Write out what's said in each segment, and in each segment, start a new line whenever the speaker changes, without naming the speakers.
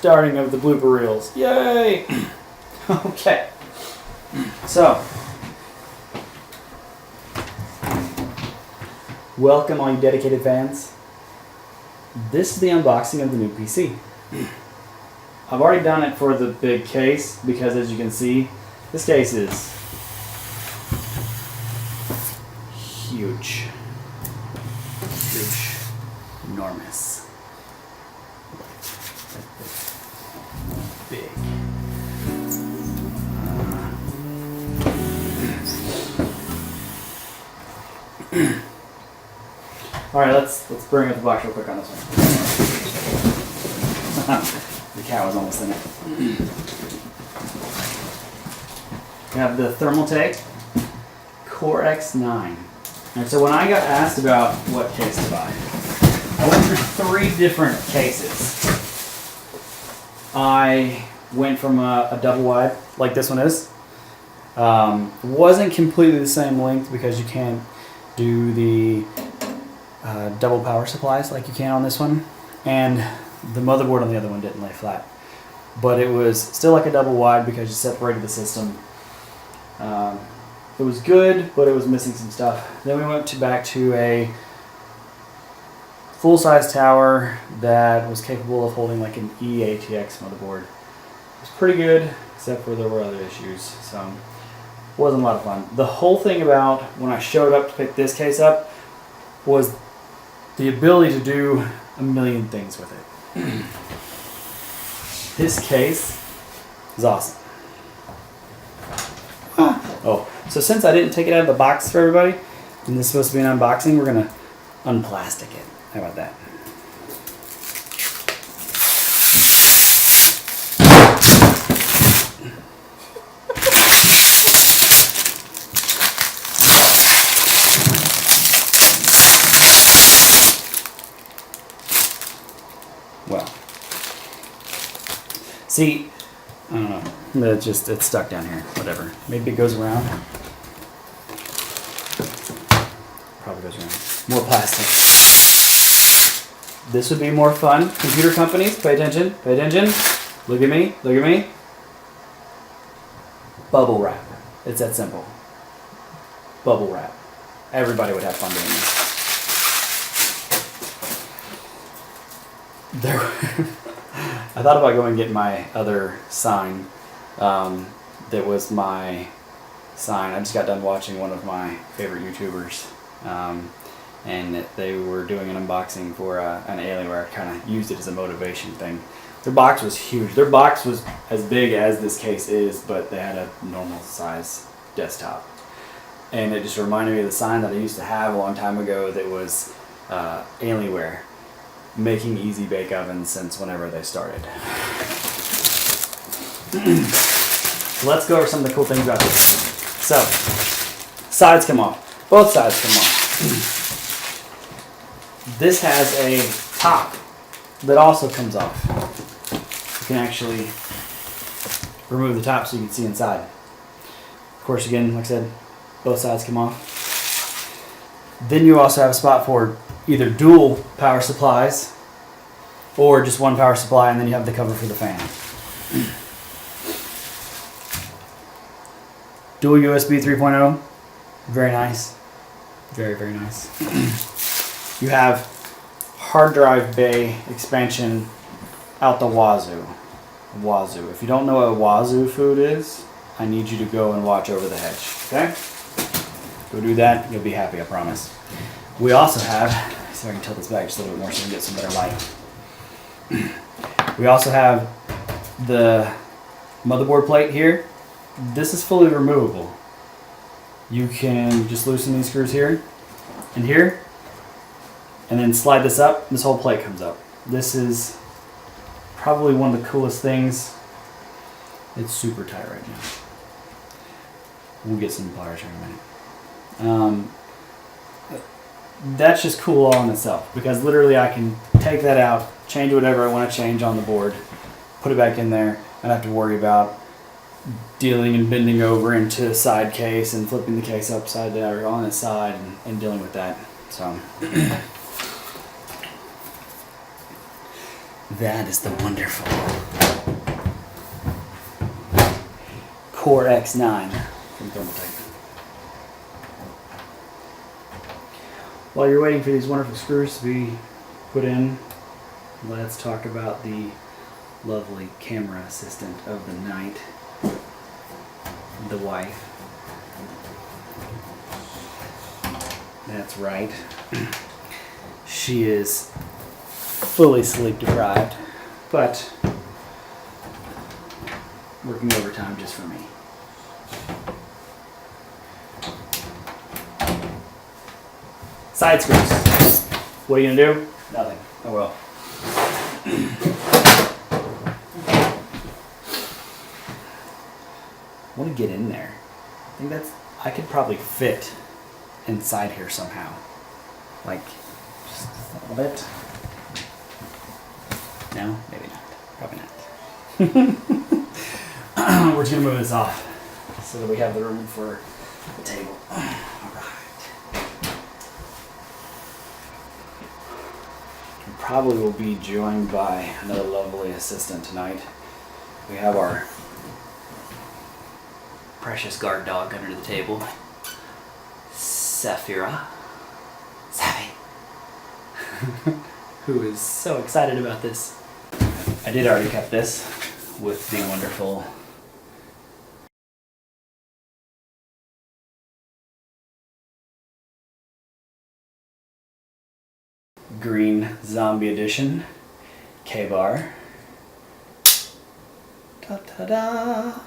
starting of the blooper reels. Yay! Okay. So, welcome all you dedicated fans. This is the unboxing of the new PC. I've already done it for the big case because, as you can see, this case is huge. Huge. Enormous. Big. Alright, let's bring up the box real quick on this one. The cat was almost in it. We have the Thermaltake Core X9. And so when I got asked about what case to buy, I went through 3 different cases. I went from a double wide, like this one is. Wasn't completely the same length because you can't do the double power supplies like you can on this one. And the motherboard on the other one didn't lay flat. But it was still like a double wide because you separated the system. It was good, but it was missing some stuff. Then we went back to a full-size tower that was capable of holding like an eATX motherboard. It was pretty good, except for there were other issues. So it wasn't a lot of fun. The whole thing about when I showed up to pick this case up was the ability to do a million things with it. This case is awesome. Oh, so since I didn't take it out of the box for everybody, and this is supposed to be an unboxing, we're going to unplastic it. How about that? Well, see, I don't know. It's stuck down here. Whatever. Maybe it goes around. Probably goes around. More plastic. This would be more fun. Computer companies, pay attention. Pay attention. Look at me. Look at me. Bubble wrap. It's that simple. Bubble wrap. Everybody would have fun doing this. I thought about going and getting my other sign. That was my sign. I just got done watching one of my favorite YouTubers, and they were doing an unboxing for an Alienware. I kind of used it as a motivation thing. Their box was huge. Their box was as big as this case is, but they had a normal size desktop. And it just reminded me of the sign that I used to have a long time ago that was Alienware, making easy bake ovens since whenever they started. Let's go over some of the cool things about this. So, sides come off. Both sides come off. This has a top that also comes off. You can actually remove the top so you can see inside. Of course, again, like I said, both sides come off. Then you also have a spot for either dual power supplies or just one power supply, and then you have the cover for the fan. Dual USB 3.0, very nice. Very, very nice. You have hard drive bay expansion out the wazoo. Wazoo. If you don't know what wazoo food is, I need you to go and watch Over the Hedge. Okay? Go do that. You'll be happy, I promise. We also have, see if I can tilt this back just a little bit more so we can get some better light. We also have the motherboard plate here. This is fully removable. You can just loosen these screws here and here, and then slide this up. This whole plate comes up. This is probably one of the coolest things. It's super tight right now. We'll get some pliers here in a minute. That's just cool all in itself, because literally I can take that out, change whatever I want to change on the board, put it back in there, and I have to worry about dealing and bending over into a side case and flipping the case upside down or on its side and dealing with that. So That is the wonderful Core X9 from Thermaltake. While you're waiting for these wonderful screws to be put in, let's talk about the lovely camera assistant of the night, the wife. That's right. She is fully sleep deprived, but working overtime just for me. Side screws. What are you gonna do? Nothing. Oh well. I want to get in there. I think I could probably fit inside here somehow. Like, just a little bit. No, maybe not. Probably not. We're just gonna move this off so that we have the room for the table. Probably will be joined by another lovely assistant tonight. We have our precious guard dog under the table, Saphira, Savvy, who is so excited about this. I did already cut this with the wonderful Green Zombie Edition K-bar. Ta-da-da!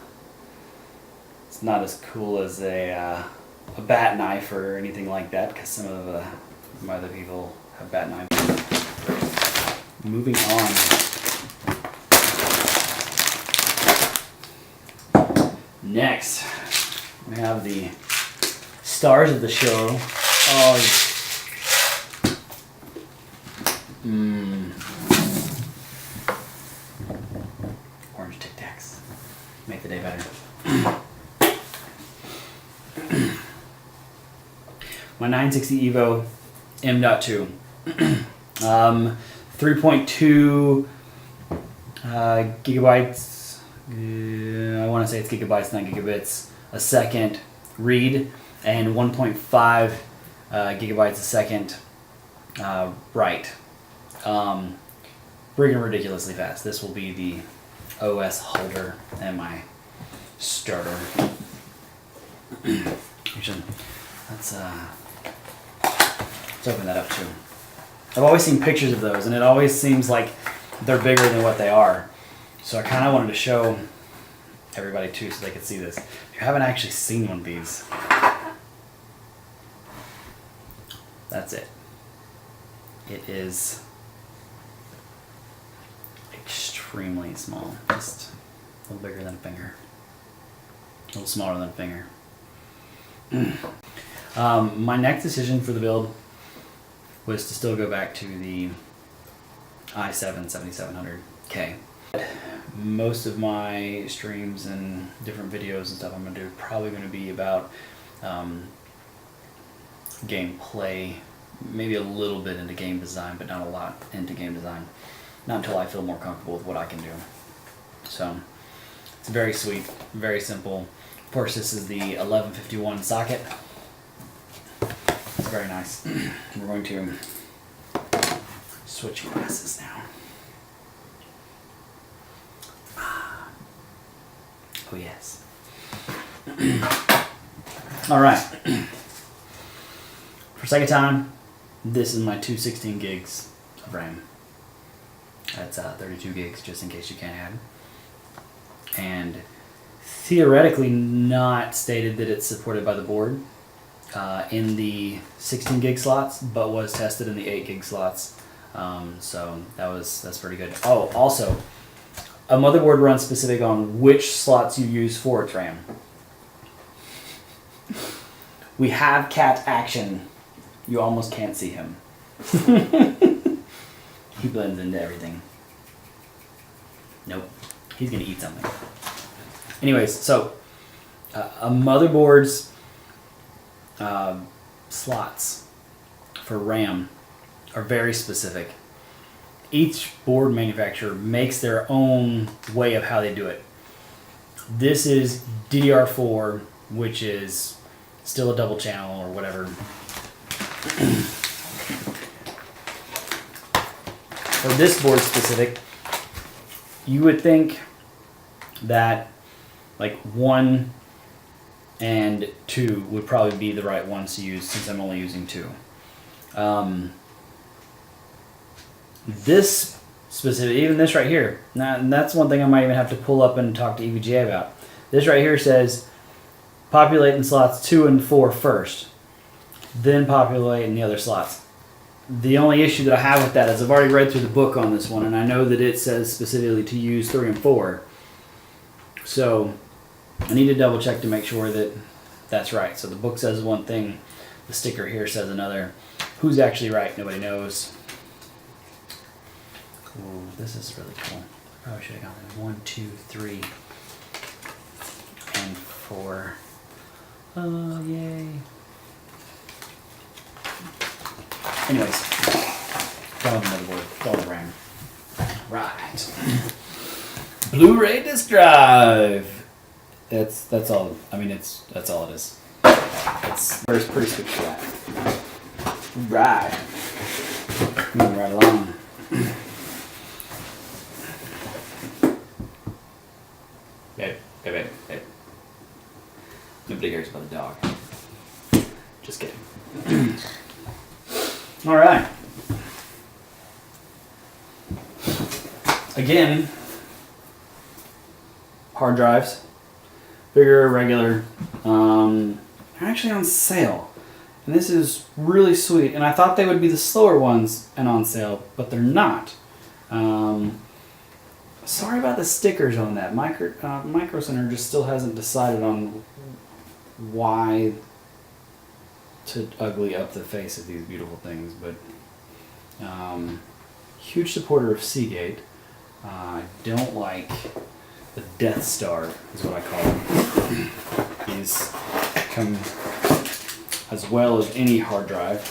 It's not as cool as a bat knife or anything like that, because some of my other people have bat knives. Moving on. Next, we have the stars of the show. Oh, orange Tic Tacs. Make the day better. My 960 Evo M.2. 3.2 gigabytes. I want to say it's gigabytes, not gigabits a second read, and 1.5 gigabytes a second write. Friggin' ridiculously fast. This will be the OS holder and my starter. Actually, let's open that up too. I've always seen pictures of those, and it always seems like they're bigger than what they are. So I kind of wanted to show everybody too, so they could see this. If you haven't actually seen one of these, that's it. It is extremely small, just a little bigger than a finger, a little smaller than a finger. My next decision for the build was to still go back to the i7 7700K. Most of my streams and different videos and stuff I'm going to do are probably going to be about gameplay, maybe a little bit into game design, but not a lot into game design. Not until I feel more comfortable with what I can do. So it's very sweet, very simple. Of course, this is the 1151 socket. It's very nice. We're going to switch glasses now. Oh yes. All right. For sake of time, this is my 216 gigs of RAM. That's 32 gigs, just in case you can't add. And theoretically not stated that it's supported by the board in the 16 gig slots, but was tested in the 8 gig slots. So that's pretty good. Oh, also, a motherboard runs specific on which slots you use for its RAM. We have cat action. You almost can't see him. He blends into everything. Nope. He's gonna eat something. Anyways, so a motherboard's slots for RAM are very specific. each board manufacturer makes their own way of how they do it. This is DDR4, which is still a double channel or whatever. For this board specific, you would think that like 1 and 2 would probably be the right ones to use, since I'm only using 2. This specific, even this right here, and that's one thing I might even have to pull up and talk to EVGA about. This right here says populate in slots 2 and 4 first, then populate in the other slots. The only issue that I have with that is I've already read through the book on this one, and I know that it says specifically to use 3 and 4. So I need to double check to make sure that that's right. So the book says one thing, the sticker here says another. Who's actually right? Nobody knows. Ooh, this is really cool. I probably should have gone 1, 2, 3, and 4. Oh, yay. Anyways, go on the motherboard, go on the RAM. Right. Blu-ray disc drive. That's all. I mean, that's all it is. It's pretty spectacular. Right. Moving right along. Babe. Nobody cares about the dog. Just kidding. All right. Again, hard drives, bigger, regular, are actually on sale. And this is really sweet. And I thought they would be the slower ones and on sale, but they're not. Sorry about the stickers on that. Micro Center just still hasn't decided on why to ugly up the face of these beautiful things, but huge supporter of Seagate. I don't like the Death Star, is what I call them. These come as well as any hard drive.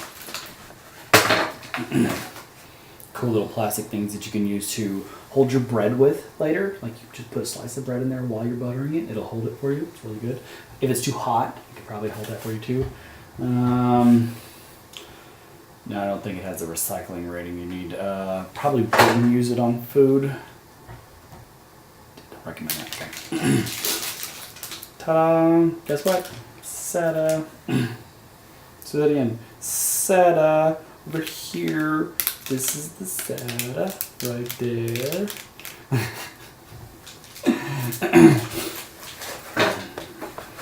Cool little plastic things that you can use to hold your bread with later. Like you just put a slice of bread in there while you're buttering it. It'll hold it for you. It's really good. If it's too hot, it could probably hold that for you too. No, I don't think it has the recycling rating you need. Probably wouldn't use it on food. Don't recommend that. Okay. Ta-da! Guess what? SATA. So that again. SATA over here. This is the SATA right there.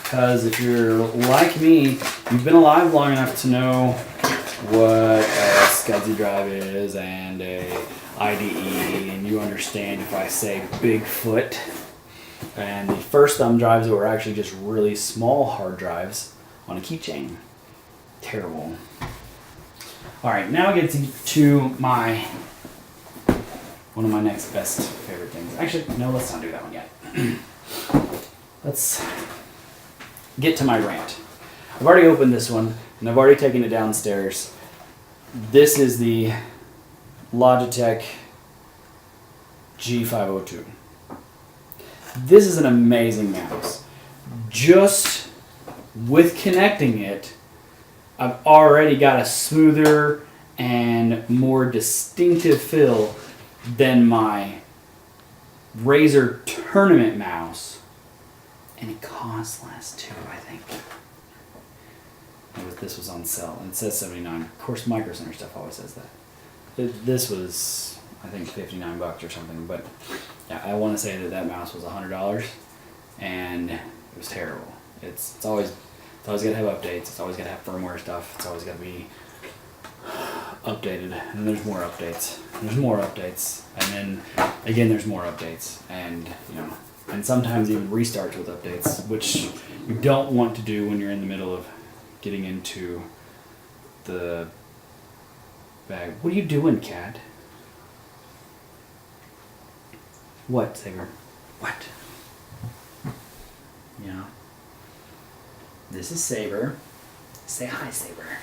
Because if you're like me, you've been alive long enough to know what a SCSI drive is and a IDE, and you understand if I say Bigfoot. And the first thumb drives that were actually just really small hard drives on a keychain. Terrible. Alright, now we get to one of my next best favorite things. Actually, no, let's not do that one yet. Let's get to my rant. I've already opened this one, and I've already taken it downstairs. This is the Logitech G502. This is an amazing mouse. Just with connecting it, I've already got a smoother and more distinctive feel than my Razer Tournament mouse. And it costs less too, I think. This was on sale, and it says $79. Of course, Micro Center stuff always says that. This was, I think, $59 or something. But yeah, I want to say that mouse was $100, and it was terrible. It's always got to have updates. It's always got to have firmware stuff. It's always got to be updated. And there's more updates. There's more updates, and then again, there's more updates, and and sometimes even restarts with updates, which you don't want to do when you're in the middle of getting into the bag. What are you doing, cat? What, Saber? What? Yeah. This is Saber. Say hi, Saber.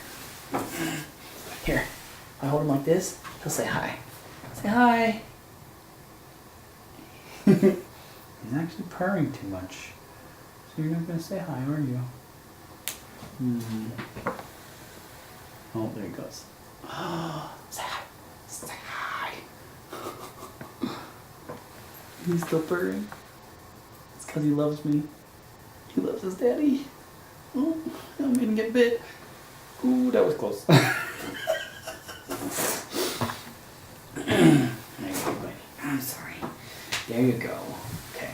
Here. I hold him like this. He'll say hi. Say Say hi. He's actually purring too much. So you're not going to say hi, are you? Oh, there he goes. Say hi. Say hi. He's still purring. It's because he loves me. He loves his daddy. Oh, I made him get bit. Ooh, that was close. I'm sorry. There you go. Okay.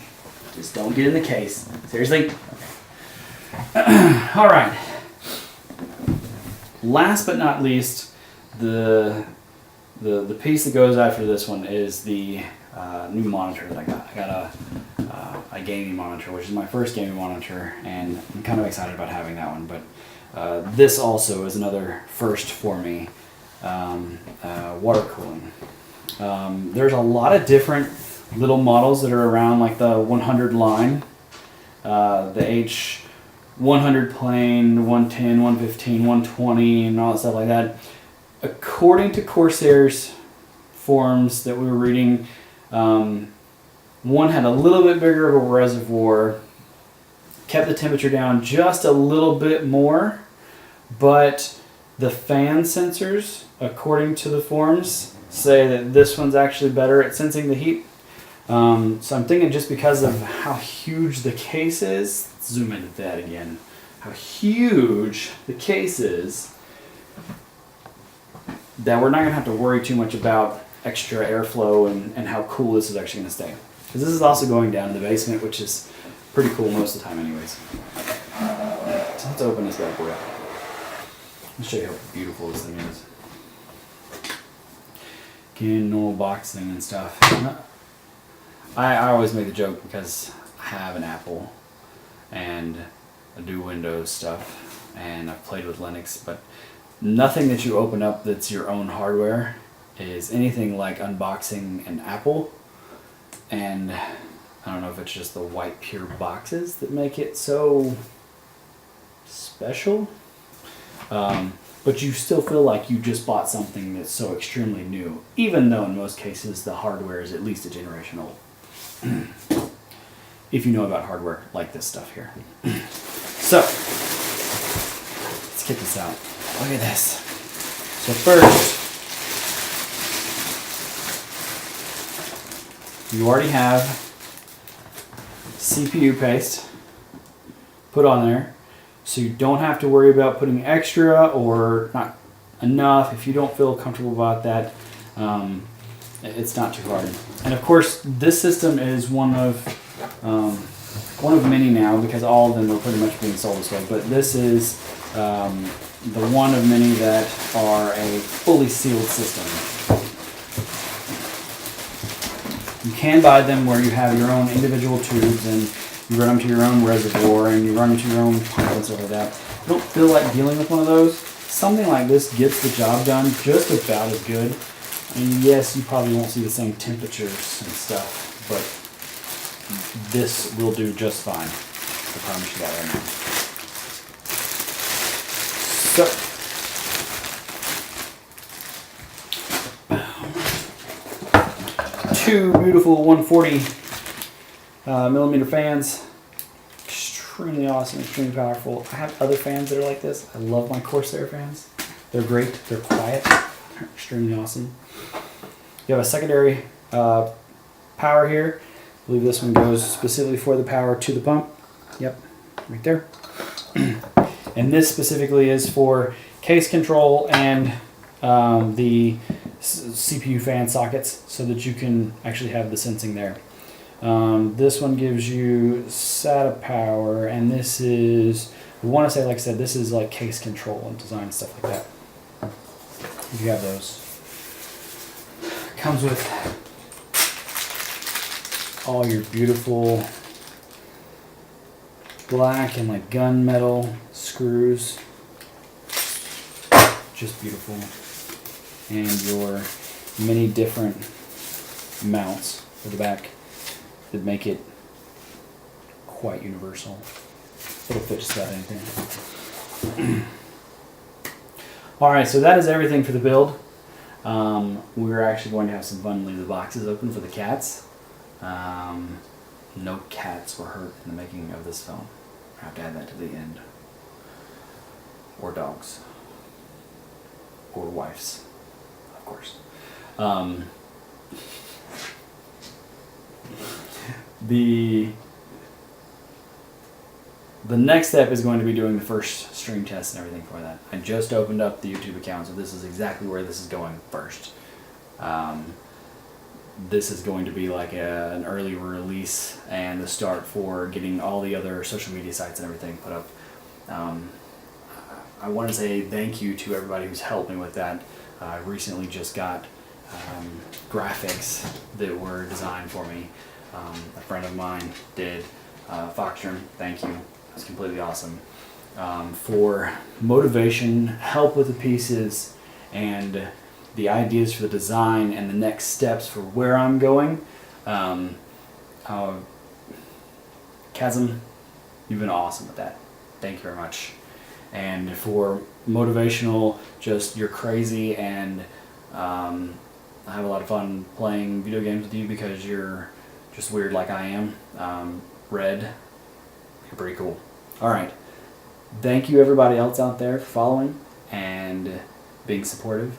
Just don't get in the case. Seriously? Okay. All right. Last but not least, the piece that goes after this one is the new monitor that I got. I got a gaming monitor, which is my first gaming monitor, and I'm kind of excited about having that one. But this also is another first for me. Water cooling. There's a lot of different little models that are around, like the 100 line, the H100 plane, 110, 115, 120, and all that stuff like that. According to Corsair's forums that we were reading, one had a little bit bigger of a reservoir, kept the temperature down just a little bit more, but the fan sensors, according to the forums, say that this one's actually better at sensing the heat. So I'm thinking, just because of how huge the case is, let's zoom into that again, how huge the case is, that we're not going to have to worry too much about extra airflow and how cool this is actually going to stay. Because this is also going down in the basement, which is pretty cool most of the time anyways. So let's open this bad boy up. I'll show you how beautiful this thing is. Again, normal boxing and stuff. I always make the joke because I have an Apple and I do Windows stuff and I've played with Linux, but nothing that you open up that's your own hardware is anything like unboxing an Apple. And I don't know if it's just the white pure boxes that make it so special. But you still feel like you just bought something that's so extremely new, even though in most cases the hardware is at least a generation old. If you know about hardware like this stuff here. So, let's get this out. Look at this. So first, you already have CPU paste put on there. So you don't have to worry about putting extra or not enough. If you don't feel comfortable about that, it's not too hard. And of course, this system is one of many now, because all of them are pretty much being sold this way. But this is the one of many that are a fully sealed system. You can buy them where you have your own individual tubes and you run them to your own reservoir and you run them to your own pump and stuff like that. If you don't feel like dealing with one of those, something like this gets the job done just about as good. And yes, you probably won't see the same temperatures and stuff, but this will do just fine. I promise you that right now. So, two beautiful 140 millimeter fans. Extremely awesome, extremely powerful. I have other fans that are like this. I love my Corsair fans. They're great, they're quiet, they're extremely awesome. You have a secondary power here. I believe this one goes specifically for the power to the pump. Yep, right there. And this specifically is for case control and the CPU fan sockets, so that you can actually have the sensing there. This one gives you SATA power, and this is, I want to say, like I said, this is like case control and design and stuff like that. If you have those. Comes with all your beautiful black and like gunmetal screws. Just beautiful. And your many different mounts for the back that make it quite universal. It'll fit just about anything. Alright, so that is everything for the build. We're actually going to have some fun and leave the boxes open for the cats. No cats were hurt in the making of this film. I have to add that to the end. Or dogs. Or wives, of course. The next step is going to be doing the first stream test and everything for that. I just opened up the YouTube account, so this is exactly where this is going first. This is going to be like an early release and the start for getting all the other social media sites and everything put up. I want to say thank you to everybody who's helped me with that. I recently just got graphics that were designed for me. A friend of mine did. Foxtrom, thank you. That's completely awesome. For motivation, help with the pieces, and the ideas for the design and the next steps for where I'm going. Chasm, you've been awesome with that. Thank you very much. And for motivational, just you're crazy, and I have a lot of fun playing video games with you because you're just weird like I am. Red, you're pretty cool. Alright, thank you everybody else out there for following and being supportive,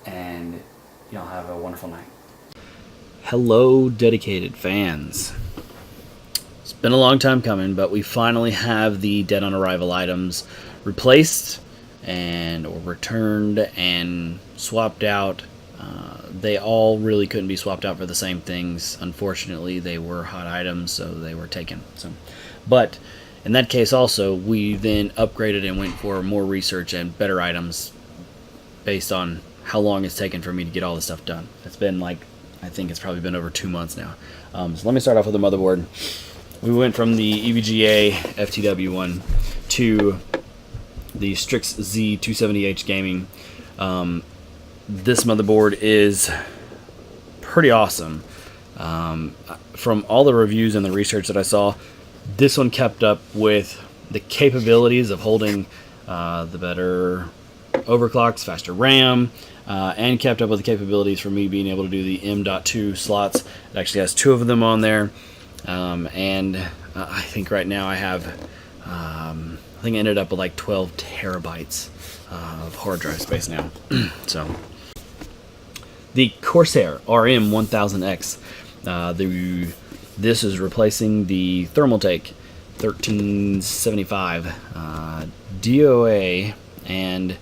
and y'all have a wonderful night. Hello, dedicated fans. It's been a long time coming, but we finally have the Dead on Arrival items replaced and or returned and swapped out. They all really couldn't be swapped out for the same things. Unfortunately, they were hot items, so they were taken. But in that case also, we then upgraded and went for more research and better items based on how long it's taken for me to get all this stuff done. It's been like, I think it's probably been over 2 months now. So let me start off with the motherboard. We went from the EVGA FTW one to the Strix Z270H Gaming. This motherboard is pretty awesome. From all the reviews and the research that I saw, this one kept up with the capabilities of holding the better overclocks, faster RAM, and kept up with the capabilities for me being able to do the M.2 slots. It actually has 2 of them on there. And I think right now I have, I think I ended up with like 12 terabytes of hard drive space now. So the Corsair RM1000X, this is replacing the Thermaltake 1375 DOA, and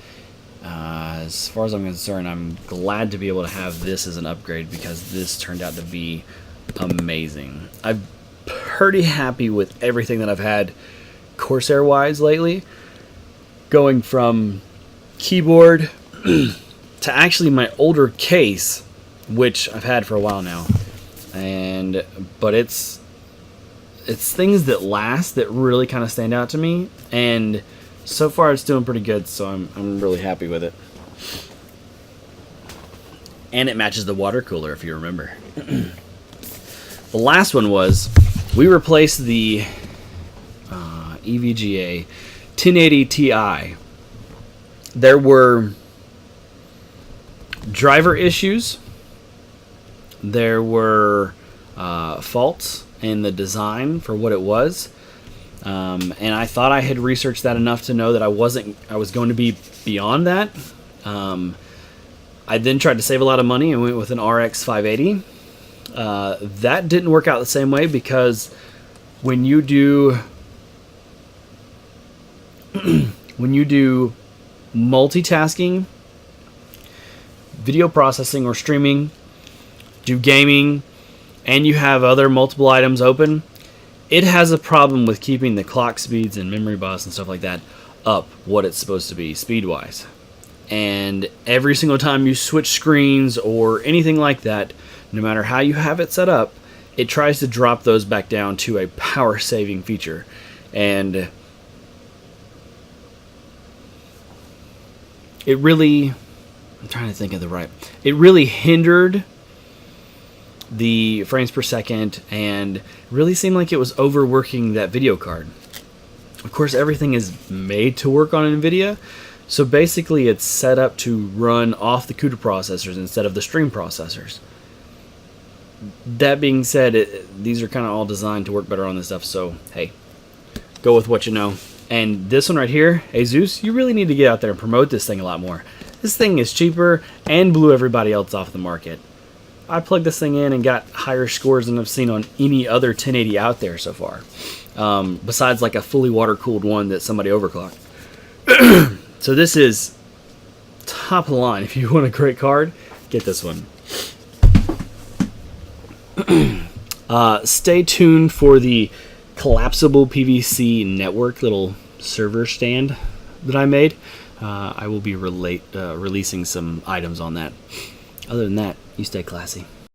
as far as I'm concerned, I'm glad to be able to have this as an upgrade because this turned out to be amazing. I'm pretty happy with everything that I've had Corsair wise lately, going from keyboard to actually my older case, which I've had for a while now, but it's things that last that really kind of stand out to me, and so far it's doing pretty good, so I'm really happy with it. And it matches the water cooler, if you remember. The last one was, we replaced the EVGA 1080 Ti. There were driver issues. There were faults in the design for what it was. And I thought I had researched that enough to know that I was going to be beyond that. I then tried to save a lot of money and went with an RX 580. That didn't work out the same way because when you do multitasking, video processing or streaming, do gaming, and you have other multiple items open, it has a problem with keeping the clock speeds and memory bus and stuff like that up what it's supposed to be speed-wise. And every single time you switch screens or anything like that, no matter how you have it set up, it tries to drop those back down to a power-saving feature. And it really, I'm trying to think of the right, it really hindered the frames per second and really seemed like it was overworking that video card. Of course, everything is made to work on NVIDIA, So basically it's set up to run off the CUDA processors instead of the stream processors. That being said, these are kind of all designed to work better on this stuff, so hey, go with what you know. And this one right here, Jesus, you really need to get out there and promote this thing a lot more. This thing is cheaper and blew everybody else off the market. I plugged this thing in and got higher scores than I've seen on any other 1080 out there so far. Besides like a fully water-cooled one that somebody overclocked. So this is top of the line. If you want a great card, get this one. Stay tuned for the collapsible PVC network little server stand that I made. I will be releasing some items on that. Other than that, you stay classy.